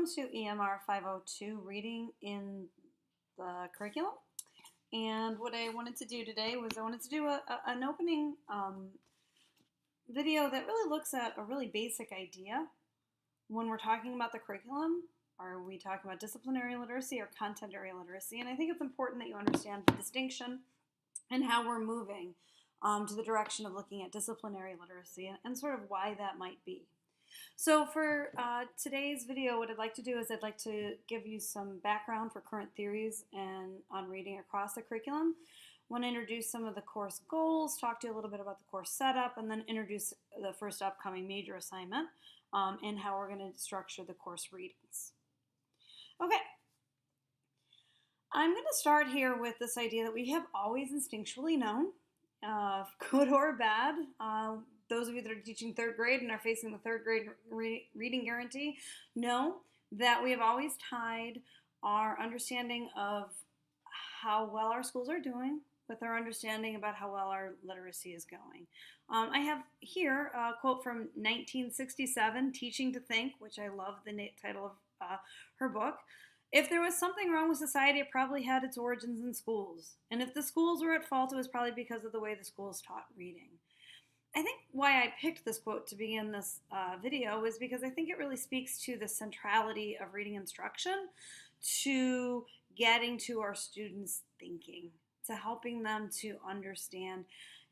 Welcome to EMR 502, Reading in the Curriculum. And what I wanted to do today was I wanted to do an opening video that really looks at a really basic idea. When we're talking about the curriculum, are we talking about disciplinary literacy or content area literacy? And I think it's important that you understand the distinction and how we're moving to the direction of looking at disciplinary literacy and sort of why that might be. So for today's video, what I'd like to do is I'd like to give you some background for current theories and on reading across the curriculum. I want to introduce some of the course goals, talk to you a little bit about the course setup, and then introduce the first upcoming major assignment and how we're going to structure the course readings. Okay. I'm going to start here with this idea that we have always instinctually known, good or bad. Those of you that are teaching third grade and are facing the third grade reading guarantee know that we have always tied our understanding of how well our schools are doing with our understanding about how well our literacy is going. I have here a quote from 1967, Teaching to Think, which I love the title of her book. If there was something wrong with society, it probably had its origins in schools. And if the schools were at fault, it was probably because of the way the schools taught reading. I think why I picked this quote to begin this video is because I think it really speaks to the centrality of reading instruction to getting to our students' thinking, to helping them to understand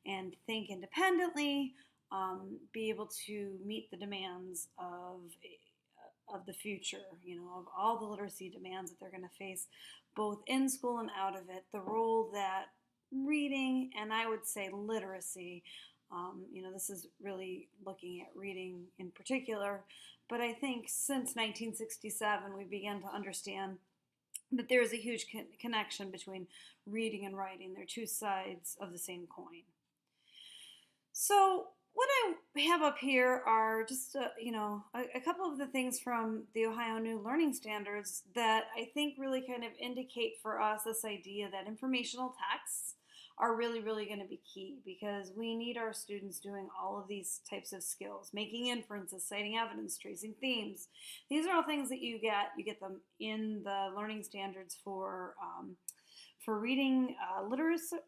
and think independently, be able to meet the demands of the future, of all the literacy demands that they're going to face both in school and out of it, the role that reading, and I would say literacy, this is really looking at reading in particular, but I think since 1967 we began to understand that there's a huge connection between reading and writing. They're two sides of the same coin. So what I have up here are just, a couple of the things from the Ohio New Learning Standards that I think really kind of indicate for us this idea that informational texts are really, really going to be key because we need our students doing all of these types of skills, making inferences, citing evidence, tracing themes. These are all things that you get. You get them in the learning standards for reading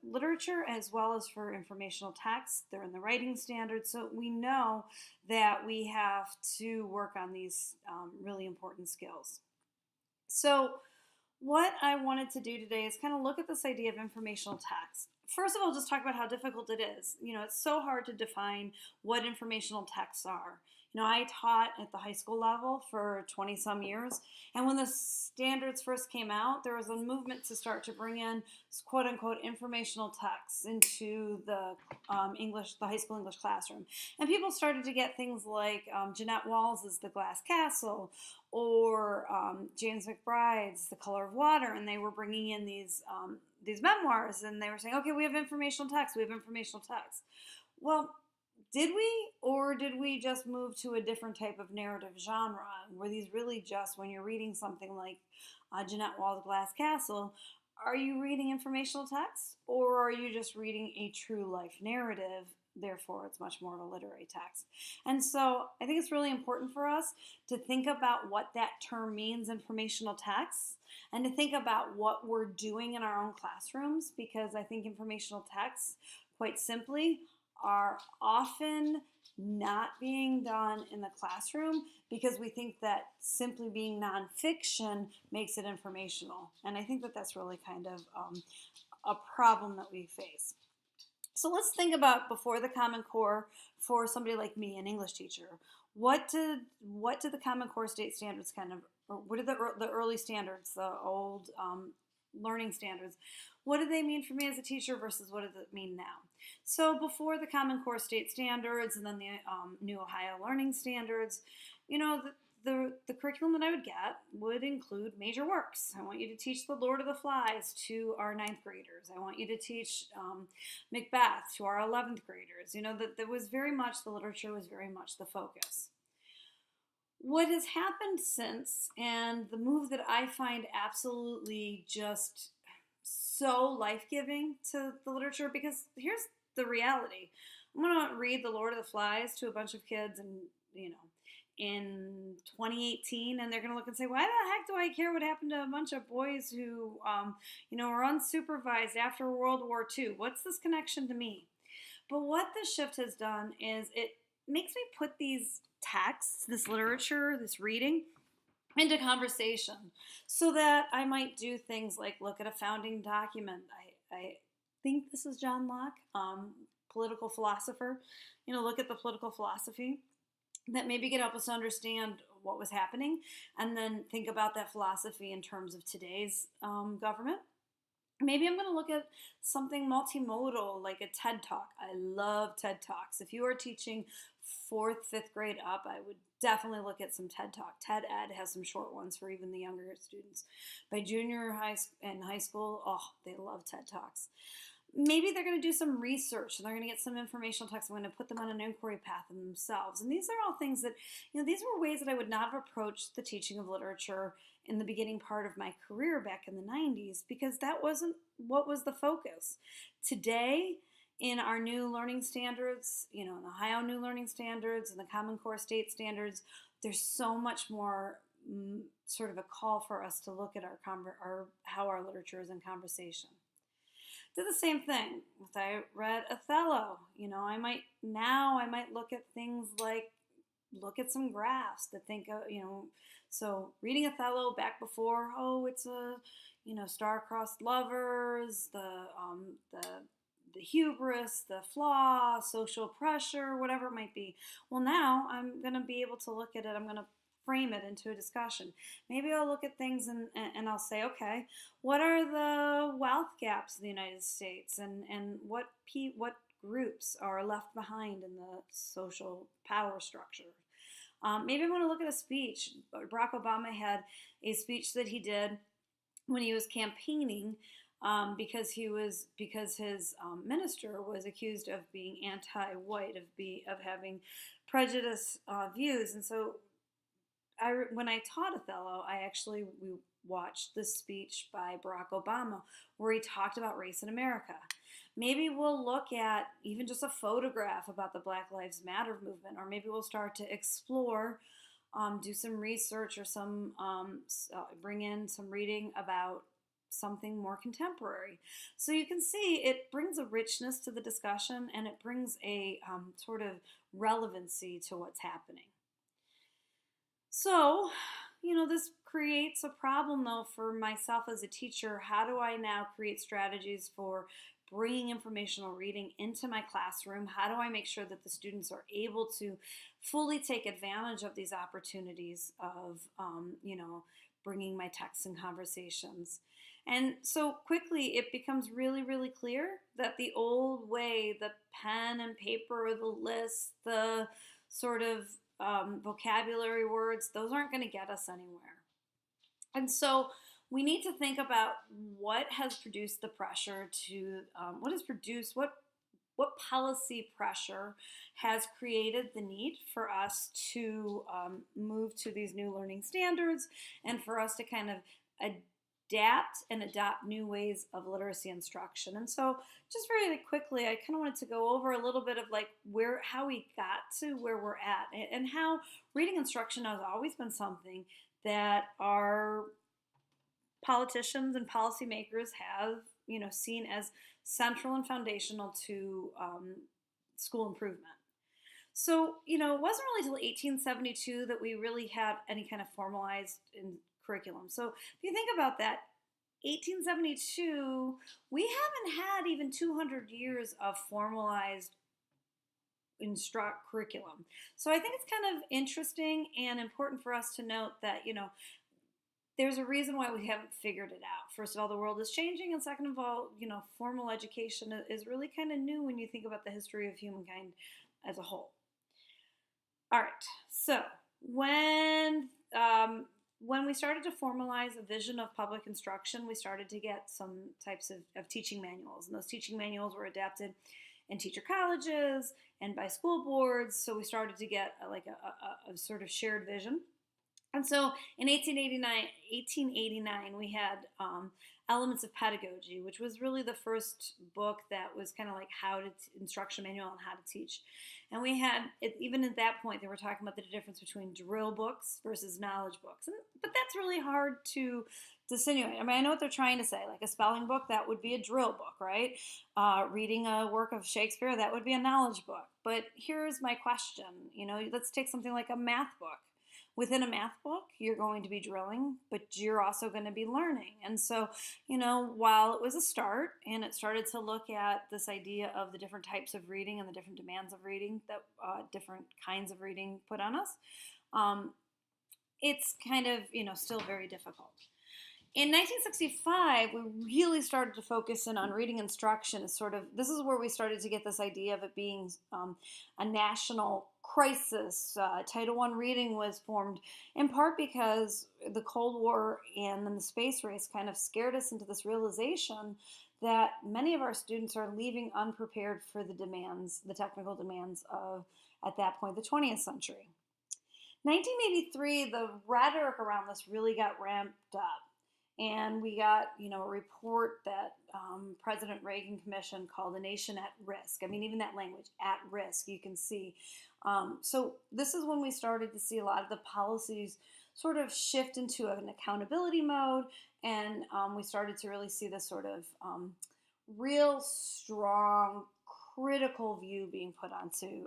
literature as well as for informational texts. They're in the writing standards, so we know that we have to work on these really important skills. So what I wanted to do today is kind of look at this idea of informational text. First of all, just talk about how difficult it is. It's so hard to define what informational texts are. I taught at the high school level for 20 some years, and when the standards first came out, there was a movement to start to bring in quote unquote informational texts into the high school English classroom. And people started to get things like Jeanette Walls' The Glass Castle or James McBride's The Color of Water, and they were bringing in these memoirs, and they were saying, okay, we have informational text, Well, did we just move to a different type of narrative genre? Were these really just, when you're reading something like Jeanette Walls' Glass Castle, are you reading informational text, or are you just reading a true life narrative? Therefore, it's much more of a literary text. And so I think it's really important for us to think about what that term means, informational text, and to think about what we're doing in our own classrooms, because I think informational texts, quite simply, are often not being done in the classroom because we think that simply being nonfiction makes it informational. And I think that that's really kind of a problem that we face. So let's think about before the Common Core for somebody like me, an English teacher. What did the Common Core state standards what are the early standards, the old learning standards, what do they mean for me as a teacher versus what does it mean now? So before the Common Core state standards and then the new Ohio learning standards, the curriculum that I would get would include major works. I want you to teach The Lord of the Flies to our 9th graders. I want you to teach Macbeth to our 11th graders. That there was very much, the literature was very much the focus. What has happened since, and the move that I find absolutely just so life-giving to the literature, because here's the reality. I'm going to read The Lord of the Flies to a bunch of kids and, in 2018, and they're going to look and say, why the heck do I care what happened to a bunch of boys who, were unsupervised after World War II? What's this connection to me? But what this shift has done is it makes me put these texts, this literature, this reading, into conversation so that I might do things like look at a founding document. I think this is John Locke, political philosopher. Look at the political philosophy that maybe could help us understand what was happening, and then think about that philosophy in terms of today's government. Maybe I'm going to look at something multimodal like a TED Talk. I love TED Talks. If you are teaching 4th, 5th grade up, I would definitely look at some TED Talk. TED Ed has some short ones for even the younger students. By junior high and high school, they love TED Talks. Maybe they're going to do some research and they're going to get some informational texts. I'm going to put them on an inquiry path in themselves. And these are all things that, these were ways that I would not have approached the teaching of literature in the beginning part of my career back in the 90s, because that wasn't what was the focus. Today, in our new learning standards, in the Ohio new learning standards and the Common Core state standards, there's so much more sort of a call for us to look at how our literature is in conversation. Did the same thing. If I read Othello, I might look at things like, look at some graphs that think of, so reading Othello back before, it's a, star-crossed lovers, the hubris, the flaw, social pressure, whatever it might be. Well, now I'm going to be able to look at it. I'm going to frame it into a discussion. Maybe I'll look at things and I'll say, okay, what are the wealth gaps in the United States, and what groups are left behind in the social power structure? Maybe I'm going to look at a speech. Barack Obama had a speech that he did when he was campaigning because his minister was accused of being anti-white, of having prejudice views, and so when I taught Othello, we watched this speech by Barack Obama where he talked about race in America. Maybe we'll look at even just a photograph about the Black Lives Matter movement, or maybe we'll start to explore, do some research, or bring in some reading about something more contemporary. So you can see it brings a richness to the discussion, and it brings a sort of relevancy to what's happening. So, this creates a problem, though, for myself as a teacher. How do I now create strategies for bringing informational reading into my classroom? How do I make sure that the students are able to fully take advantage of these opportunities of, bringing my texts and conversations? And so quickly it becomes really, really clear that the old way, the pen and paper, the lists, the sort of vocabulary words, those aren't going to get us anywhere. And so we need to think about what has produced the pressure to, what policy pressure has created the need for us to move to these new learning standards, and for us to kind of adapt and adopt new ways of literacy instruction. And so just very quickly, I kind of wanted to go over a little bit of how we got to where we're at, and how reading instruction has always been something that our politicians and policymakers have, seen as central and foundational to school improvement. So, it wasn't really until 1872 that we really had any kind of formalized curriculum. So if you think about that, 1872, we haven't had even 200 years of formalized curriculum. So I think it's kind of interesting and important for us to note that, there's a reason why we haven't figured it out. First of all, the world is changing, and second of all, formal education is really kind of new when you think about the history of humankind as a whole. All right, so when we started to formalize a vision of public instruction, we started to get some types of teaching manuals, and those teaching manuals were adapted in teacher colleges and by school boards, so we started to get a sort of shared vision. And so in 1889 we had Elements of Pedagogy, which was really the first book that was kind of like instruction manual on how to teach. And we had, even at that point, they were talking about the difference between drill books versus knowledge books. But that's really hard to dissimulate. I mean, I know what they're trying to say. Like a spelling book, that would be a drill book, right? Reading a work of Shakespeare, that would be a knowledge book. But here's my question. Let's take something like a math book. Within a math book, you're going to be drilling, but you're also going to be learning. And so, while it was a start and it started to look at this idea of the different types of reading and the different demands of reading that different kinds of reading put on us, it's kind of, still very difficult. In 1965, we really started to focus in on reading instruction as this is where we started to get this idea of it being a national crisis. Title I reading was formed in part because the Cold War and then the space race kind of scared us into this realization that many of our students are leaving unprepared for the technical demands of, at that point, the 20th century. 1983, the rhetoric around this really got ramped up. And we got, a report that President Reagan commissioned called A Nation at Risk. I mean, even that language, at risk, you can see. So this is when we started to see a lot of the policies sort of shift into an accountability mode. And we started to really see this sort of real strong, critical view being put onto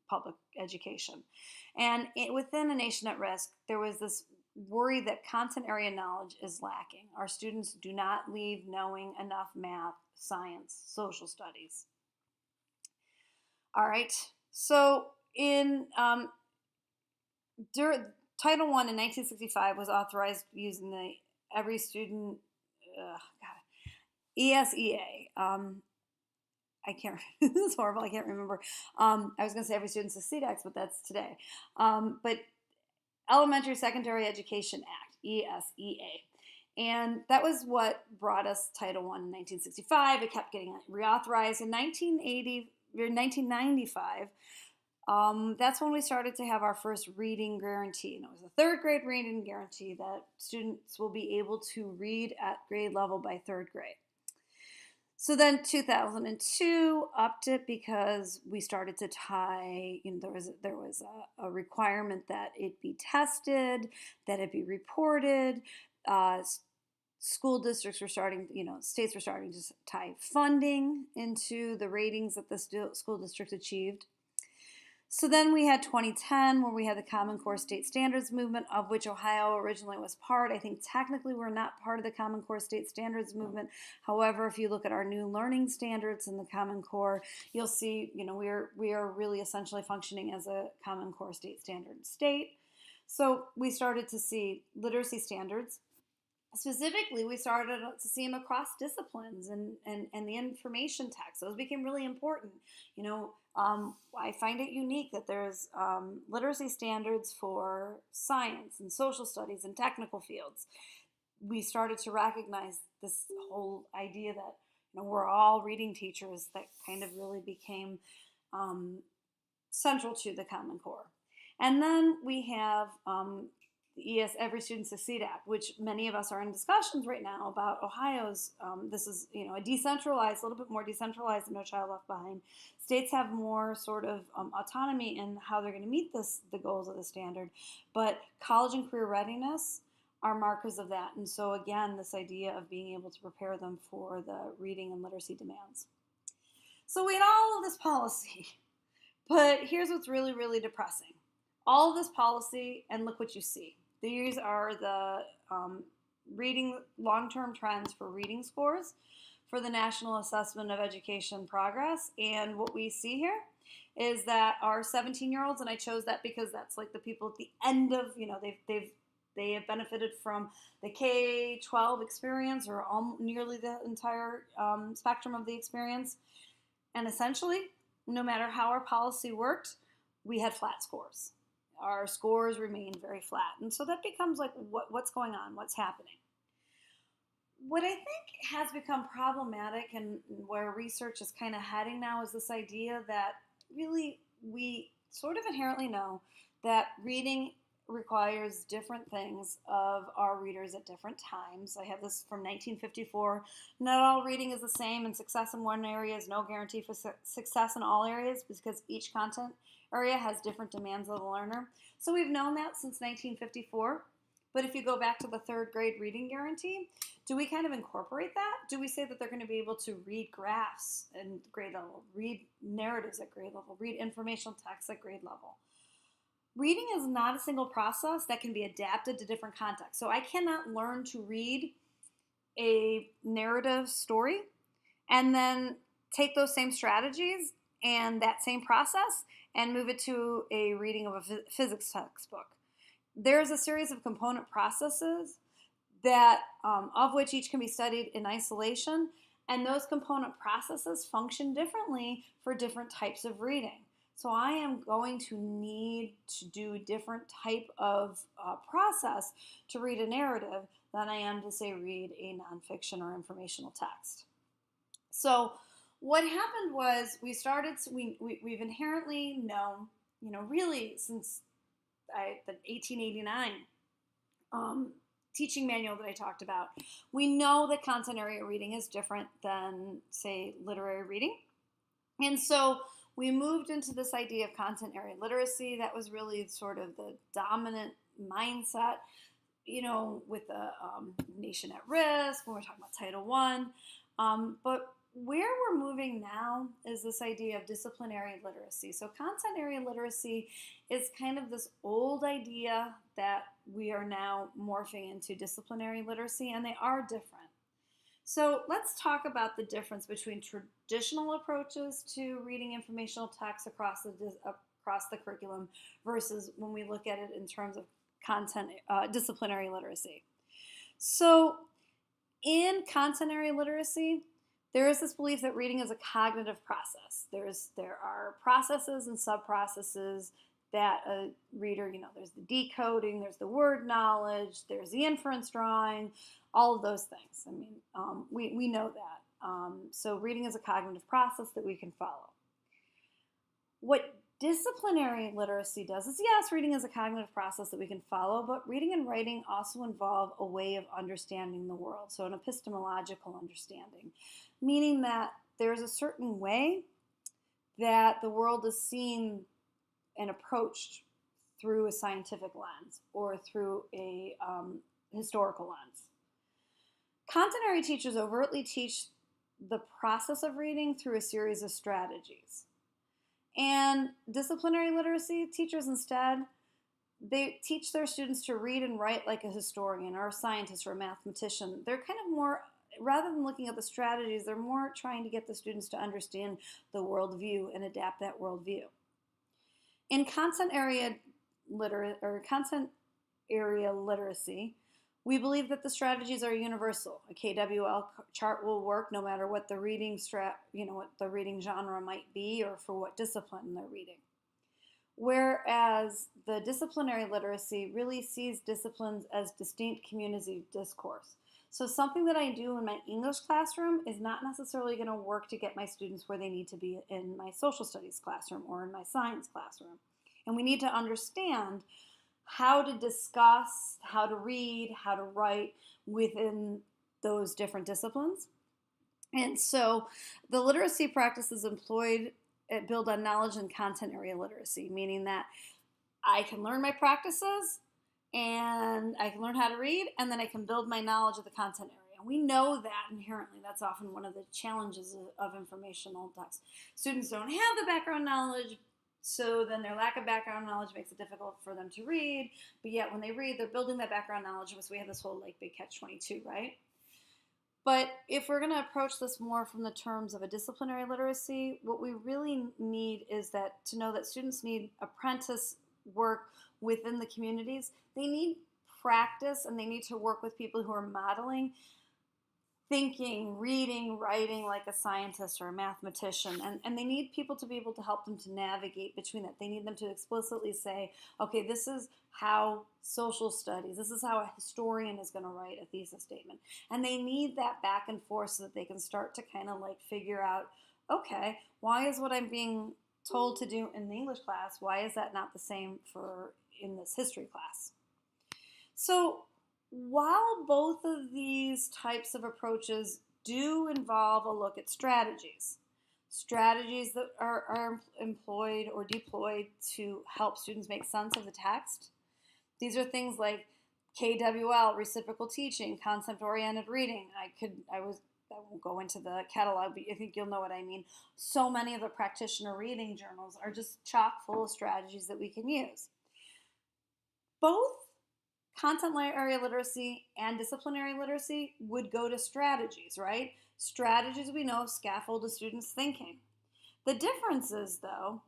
public education. And within A Nation at Risk, there was this worry that content area knowledge is lacking. Our students do not leave knowing enough math, science, social studies. All right, so in Title I in 1965 was authorized using the Every Student ESEA. I can't. This is horrible. I can't remember. I was going to say Every Student Succeed but that's today. But Elementary Secondary Education Act, ESEA. And that was what brought us Title I in 1965. It kept getting reauthorized. In 1995, that's when we started to have our first reading guarantee. And it was a third grade reading guarantee that students will be able to read at grade level by third grade. So then 2002 upped it because we started to tie, there was a requirement that it be tested, that it be reported. School districts were starting, states were starting to tie funding into the ratings that the school district achieved. So then we had 2010 where we had the Common Core State Standards movement, of which Ohio originally was part. I think technically we're not part of the Common Core State Standards movement. However, if you look at our new learning standards in the Common Core, you'll see, we are really essentially functioning as a Common Core State Standard state. So we started to see literacy standards. Specifically, we started to see them across disciplines and the information text. Those became really important. I find it unique that there's literacy standards for science and social studies and technical fields. We started to recognize this whole idea that we're all reading teachers that kind of really became central to the Common Core. And then we have the Every Student Succeed Act, which many of us are in discussions right now about Ohio's. This is, a decentralized, a little bit more decentralized than No Child Left Behind. States have more sort of autonomy in how they're going to meet the goals of the standard, but college and career readiness are markers of that. And so again, this idea of being able to prepare them for the reading and literacy demands. So we had all of this policy, but here's what's really, really depressing. All of this policy, and look what you see. These are the reading long-term trends for reading scores for the National Assessment of Education Progress. And what we see here is that our 17-year-olds, and I chose that because that's like the people at the end of, they have benefited from the K-12 experience or nearly the entire spectrum of the experience. And essentially, no matter how our policy worked, we had flat scores. Our scores remained very flat. And so that becomes like, what's going on? What's happening? What I think has become problematic and where research is kind of heading now is this idea that really we sort of inherently know that reading requires different things of our readers at different times. I have this from 1954. Not all reading is the same, and success in one area is no guarantee for success in all areas because each content area has different demands of the learner. So we've known that since 1954. But if you go back to the third grade reading guarantee, do we kind of incorporate that? Do we say that they're going to be able to read graphs at grade level, read narratives at grade level, read informational text at grade level? Reading is not a single process that can be adapted to different contexts. So I cannot learn to read a narrative story and then take those same strategies and that same process and move it to a reading of a physics textbook. There's a series of component processes that of which each can be studied in isolation, and those component processes function differently for different types of reading. So I am going to need to do a different type of process to read a narrative than I am to, say, read a nonfiction or informational text. So what happened was we've inherently known, really since the 1889 teaching manual that I talked about, we know that content area reading is different than, say, literary reading. And so we moved into this idea of content area literacy. That was really sort of the dominant mindset, with the nation at risk when we're talking about Title I. But where we're moving now is this idea of disciplinary literacy. So content area literacy is kind of this old idea that we are now morphing into disciplinary literacy, and they are different. So let's talk about the difference between traditional approaches to reading informational text across the curriculum versus when we look at it in terms of content disciplinary literacy. So in content area literacy, there is this belief that reading is a cognitive process. There are processes and sub-processes that a reader, there's the decoding, there's the word knowledge, there's the inference drawing, all of those things. I mean, we know that. So reading is a cognitive process that we can follow. What disciplinary literacy does is, yes, reading is a cognitive process that we can follow, but reading and writing also involve a way of understanding the world, so an epistemological understanding, meaning that there's a certain way that the world is seen and approached through a scientific lens or through a historical lens. Content area teachers overtly teach the process of reading through a series of strategies. And disciplinary literacy teachers instead, they teach their students to read and write like a historian or a scientist or a mathematician. They're kind of more, rather than looking at the strategies, they're more trying to get the students to understand the worldview and adapt that worldview. In content area literacy, we believe that the strategies are universal. A KWL chart will work no matter what the reading what the reading genre might be or for what discipline they're reading. Whereas the disciplinary literacy really sees disciplines as distinct communities of discourse. So something that I do in my English classroom is not necessarily going to work to get my students where they need to be in my social studies classroom or in my science classroom. And we need to understand how to discuss, how to read, how to write within those different disciplines. And so the literacy practices employed build on knowledge and content area literacy, meaning that I can learn my practices and I can learn how to read, and then I can build my knowledge of the content area. And we know that inherently. That's often one of the challenges of informational text. Students don't have the background knowledge, so then their lack of background knowledge makes it difficult for them to read, but yet when they read, they're building that background knowledge, so we have this whole big catch-22, right? But if we're going to approach this more from the terms of a disciplinary literacy, what we really need is that to know that students need apprentice work within the communities. They need practice, and they need to work with people who are modeling thinking, reading, writing like a scientist or a mathematician, and they need people to be able to help them to navigate between that. They need them to explicitly say, okay, this is how social studies, this is how a historian is going to write a thesis statement. And they need that back and forth so that they can start to kind of figure out, okay, why is what I'm being told to do in the English class, why is that not the same for in this history class. So while both of these types of approaches do involve a look at strategies that are employed or deployed to help students make sense of the text. These are things like KWL, reciprocal teaching, concept-oriented reading. I won't go into the catalog, but I think you'll know what I mean. So many of the practitioner reading journals are just chock full of strategies that we can use. Both content area literacy and disciplinary literacy would go to strategies, right? Strategies we know scaffold a student's thinking. The difference is, though,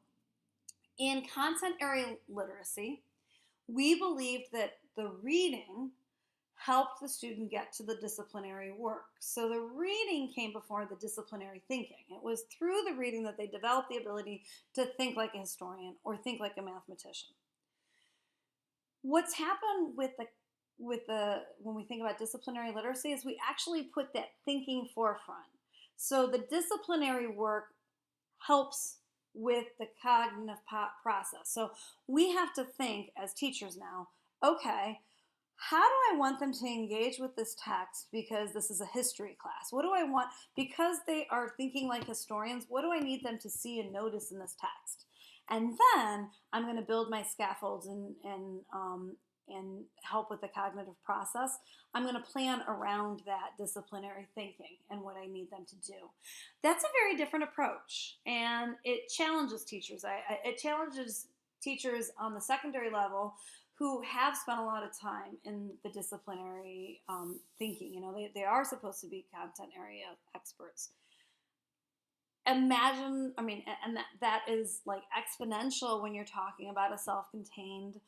in content area literacy, we believed that the reading helped the student get to the disciplinary work. So the reading came before the disciplinary thinking. It was through the reading that they developed the ability to think like a historian or think like a mathematician. What's happened with the when we think about disciplinary literacy is we actually put that thinking forefront. So the disciplinary work helps with the cognitive process. So we have to think as teachers now, okay, how do I want them to engage with this text because this is a history class? What do I want, because they are thinking like historians, what do I need them to see and notice in this text? And then I'm going to build my scaffolds and help with the cognitive process. I'm going to plan around that disciplinary thinking and what I need them to do. That's a very different approach, and it challenges teachers. It challenges teachers on the secondary level who have spent a lot of time in the disciplinary thinking. You know, they are supposed to be content area experts. Imagine, and that is like exponential when you're talking about a self-contained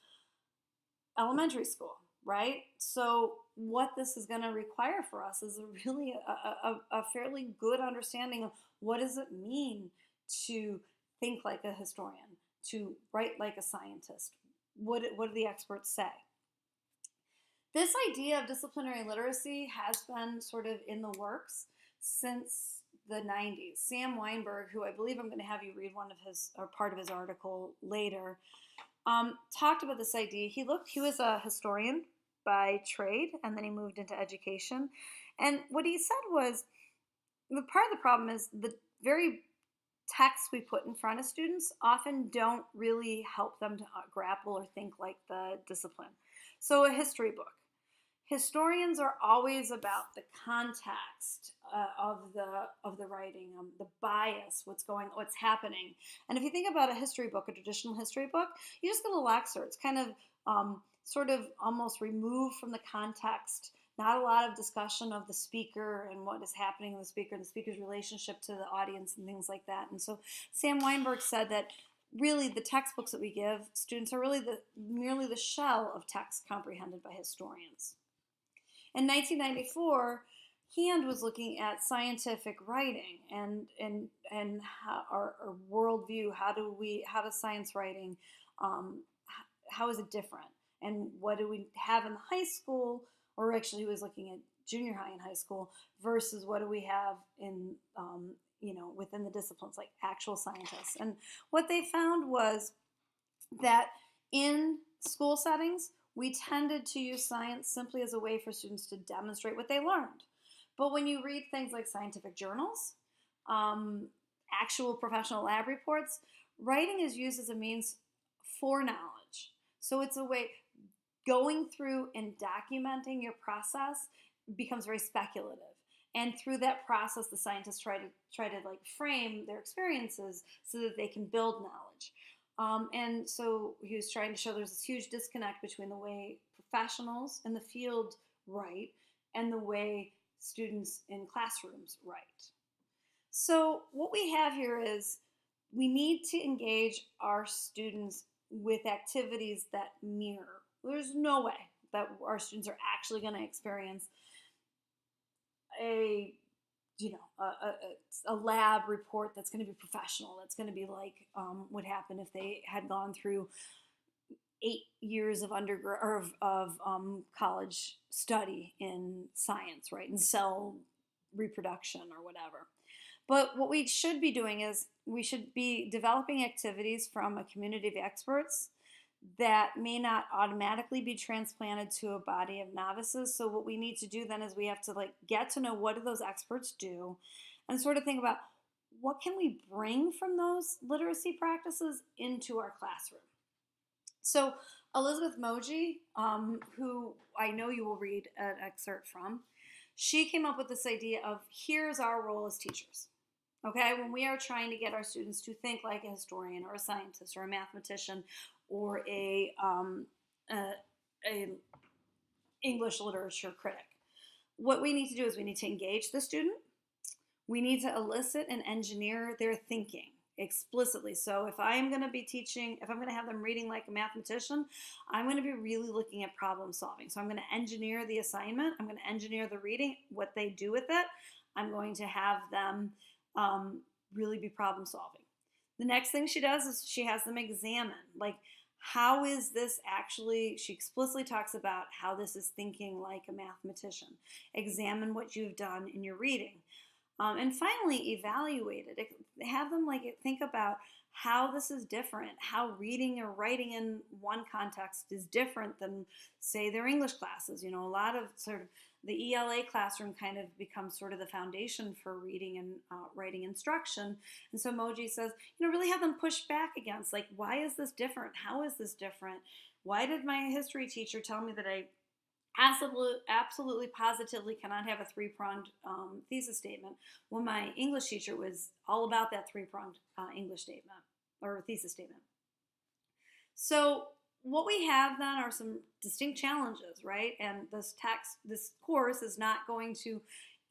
elementary school, right? So what this is going to require for us is really a fairly good understanding of what does it mean to think like a historian, to write like a scientist. What do the experts say? This idea of disciplinary literacy has been sort of in the works since the 90s. Sam Weinberg, who I believe I'm going to have you read one of his or part of his article later, talked about this idea. He was a historian by trade, and then he moved into education. And what he said was, part of the problem is the very texts we put in front of students often don't really help them to grapple or think like the discipline. So a history book. Historians are always about the context of the writing, the bias, what's happening. And if you think about a history book, a traditional history book, you just get a little excerpts, kind of sort of almost removed from the context. Not a lot of discussion of the speaker and what is happening with the speaker and the speaker's relationship to the audience and things like that. And so Sam Weinberg said that really the textbooks that we give students are really merely the shell of text comprehended by historians. In 1994, Hand was looking at scientific writing and how, our worldview. How does science writing, how is it different? And what do we have in high school? Or actually, he was looking at junior high and high school versus what do we have in, within the disciplines like actual scientists. And what they found was that in school settings, we tended to use science simply as a way for students to demonstrate what they learned. But when you read things like scientific journals, actual professional lab reports, writing is used as a means for knowledge. So it's a way, going through and documenting your process becomes very speculative. And through that process, the scientists try to like frame their experiences so that they can build knowledge. And so he was trying to show there's this huge disconnect between the way professionals in the field write and the way students in classrooms write. So what we have here is we need to engage our students with activities that mirror. There's no way that our students are actually going to experience a lab report that's going to be professional. That's going to be like what happened if they had gone through 8 years of undergrad or of college study in science, right, in cell reproduction or whatever. But what we should be doing is we should be developing activities from a community of experts that may not automatically be transplanted to a body of novices. So what we need to do then is we have to like get to know what do those experts do and sort of think about what can we bring from those literacy practices into our classroom. So Elizabeth Moji, who I know you will read an excerpt from, she came up with this idea of here's our role as teachers. Okay, when we are trying to get our students to think like a historian or a scientist or a mathematician or a English literature critic, what we need to do is we need to engage the student. We need to elicit and engineer their thinking explicitly. So if I am going to be teaching, if I'm going to have them reading like a mathematician, I'm going to be really looking at problem solving. So I'm going to engineer the assignment. I'm going to engineer the reading, what they do with it. I'm going to have them really be problem solving. The next thing she does is she has them examine, like, how is this actually, she explicitly talks about how this is thinking like a mathematician. Examine what you've done in your reading. And finally, evaluate it. Have them like think about how this is different, how reading or writing in one context is different than, say, their English classes. You know, a lot of sort of the ELA classroom kind of becomes sort of the foundation for reading and writing instruction. And so Moji says, you know, really have them push back against, like, why is this different? How is this different? Why did my history teacher tell me that I absolutely, positively cannot have a three-pronged thesis statement when my English teacher was all about that three-pronged English statement or thesis statement? So what we have then are some distinct challenges, right? And this course is not going to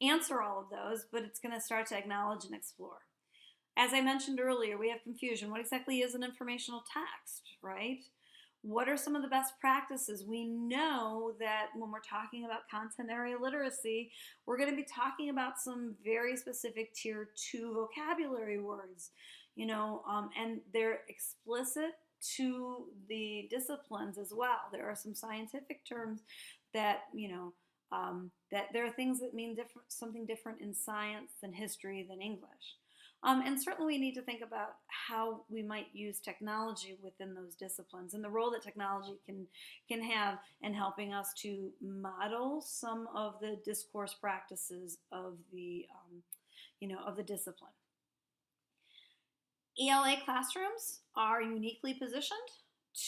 answer all of those, but it's going to start to acknowledge and explore. As I mentioned earlier, we have confusion. What exactly is an informational text, right? What are some of the best practices? We know that when we're talking about content area literacy, we're going to be talking about some very specific tier 2 vocabulary words, you know, and they're explicit to the disciplines as well. There are some scientific terms that, you know, that there are things that mean something different in science than history than English. And certainly we need to think about how we might use technology within those disciplines and the role that technology can have in helping us to model some of the discourse practices of the, of the discipline. ELA classrooms are uniquely positioned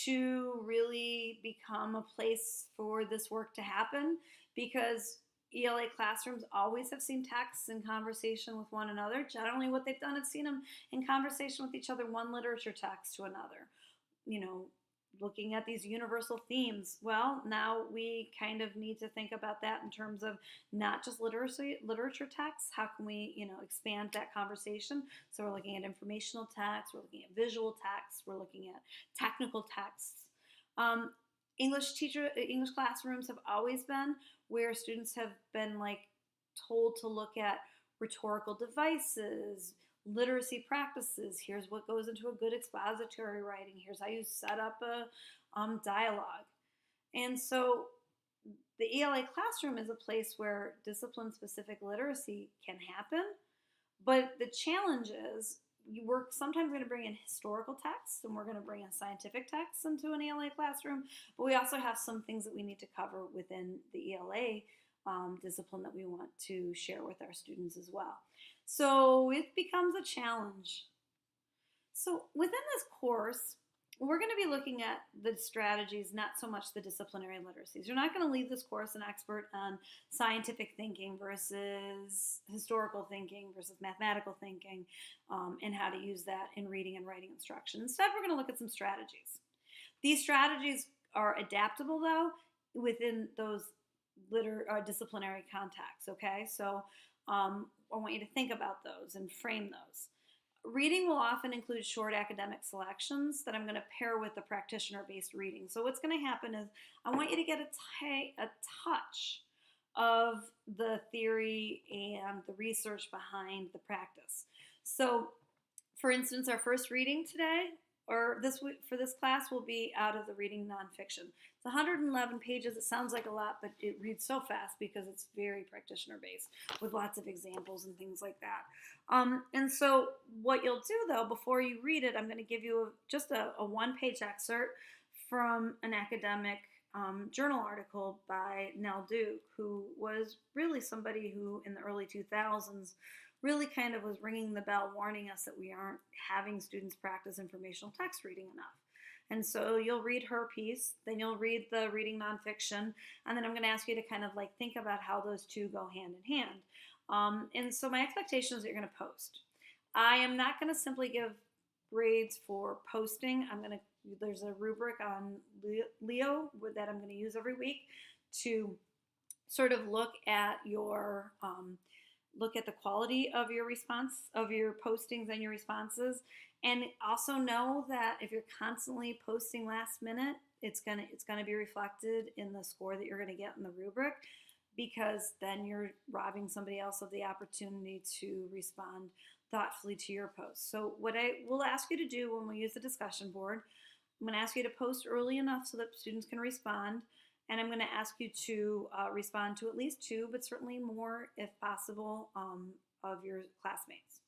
to really become a place for this work to happen because ELA classrooms always have seen texts in conversation with one another. Generally what they've done is seen them in conversation with each other, one literature text to another. You know, looking at these universal themes. Well, now we kind of need to think about that in terms of not just literature texts. How can we, you know, expand that conversation? So we're looking at informational texts, we're looking at visual texts, we're looking at technical texts. English classrooms have always been where students have been like told to look at rhetorical devices, literacy practices. Here's what goes into a good expository writing. Here's how you set up a dialogue. And so the ELA classroom is a place where discipline-specific literacy can happen, but the challenge is we're sometimes going to bring in historical texts and we're going to bring in scientific texts into an ELA classroom, but we also have some things that we need to cover within the ELA discipline that we want to share with our students as well. So it becomes a challenge. So within this course, we're going to be looking at the strategies, not so much the disciplinary literacies. You're not going to leave this course an expert on scientific thinking versus historical thinking versus mathematical thinking and how to use that in reading and writing instruction. Instead, we're going to look at some strategies. These strategies are adaptable, though, within those disciplinary contexts, okay? So I want you to think about those and frame those. Reading will often include short academic selections that I'm going to pair with the practitioner-based reading. So what's going to happen is I want you to get a touch of the theory and the research behind the practice. So, for instance, our first reading today, or this week for this class, will be out of the reading nonfiction. It's 111 pages. It sounds like a lot, but it reads so fast because it's very practitioner-based with lots of examples and things like that. And so what you'll do, though, before you read it, I'm going to give you just a one-page excerpt from an academic journal article by Nell Duke, who was really somebody who in the early 2000s really kind of was ringing the bell warning us that we aren't having students practice informational text reading enough. And so you'll read her piece, then you'll read the reading nonfiction, and then I'm going to ask you to kind of like think about how those two go hand in hand. And so my expectation is that you're going to post. I am not going to simply give grades for posting. There's a rubric on Leo that I'm going to use every week to sort of look at the quality of your response, of your postings and your responses. And also know that if you're constantly posting last minute, it's gonna be reflected in the score that you're gonna get in the rubric, because then you're robbing somebody else of the opportunity to respond thoughtfully to your post. So what I will ask you to do when we use the discussion board, I'm going to ask you to post early enough so that students can respond, and I'm going to ask you to respond to at least 2, but certainly more if possible, of your classmates.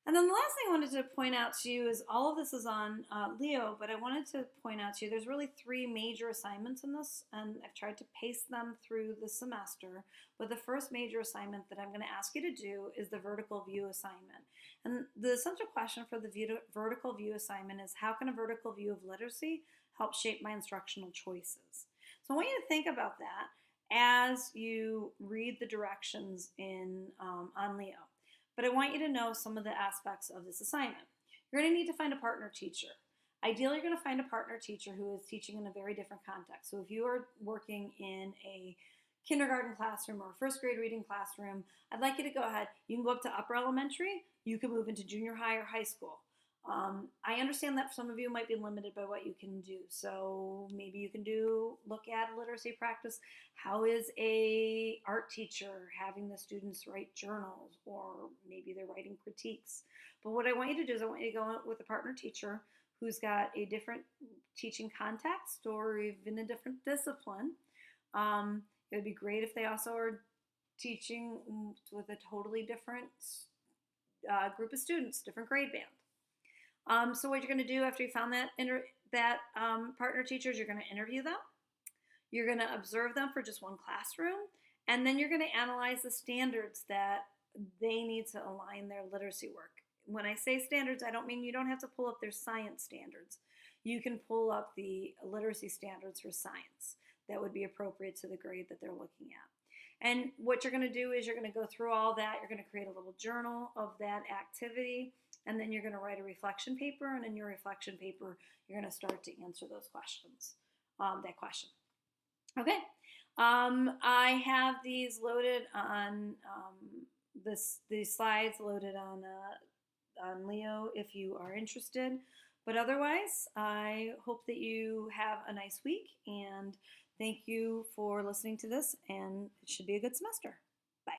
And then the last thing I wanted to point out to you is all of this is on Leo, but I wanted to point out to you there's really 3 major assignments in this, and I've tried to pace them through the semester. But the first major assignment that I'm going to ask you to do is the vertical view assignment. And the central question for the vertical view assignment is, how can a vertical view of literacy help shape my instructional choices? So I want you to think about that as you read the directions on Leo. But I want you to know some of the aspects of this assignment. You're going to need to find a partner teacher. Ideally, you're going to find a partner teacher who is teaching in a very different context. So if you are working in a kindergarten classroom or a first grade reading classroom, I'd like you to go ahead. You can go up to upper elementary. You can move into junior high or high school. I understand that some of you might be limited by what you can do. So maybe you can look at literacy practice. How is a art teacher having the students write journals, or maybe they're writing critiques? But what I want you to do is I want you to go with a partner teacher who's got a different teaching context or even a different discipline. It would be great if they also are teaching with a totally different group of students, different grade band. So what you're going to do after you found that partner teacher is you're going to interview them. You're going to observe them for just one classroom. And then you're going to analyze the standards that they need to align their literacy work. When I say standards, I don't mean you don't have to pull up their science standards. You can pull up the literacy standards for science that would be appropriate to the grade that they're looking at. And what you're going to do is you're going to go through all that. You're going to create a little journal of that activity. And then you're going to write a reflection paper, and in your reflection paper, you're going to start to answer those questions, that question. Okay, I have these loaded on these slides loaded on Leo if you are interested. But otherwise, I hope that you have a nice week, and thank you for listening to this, and it should be a good semester.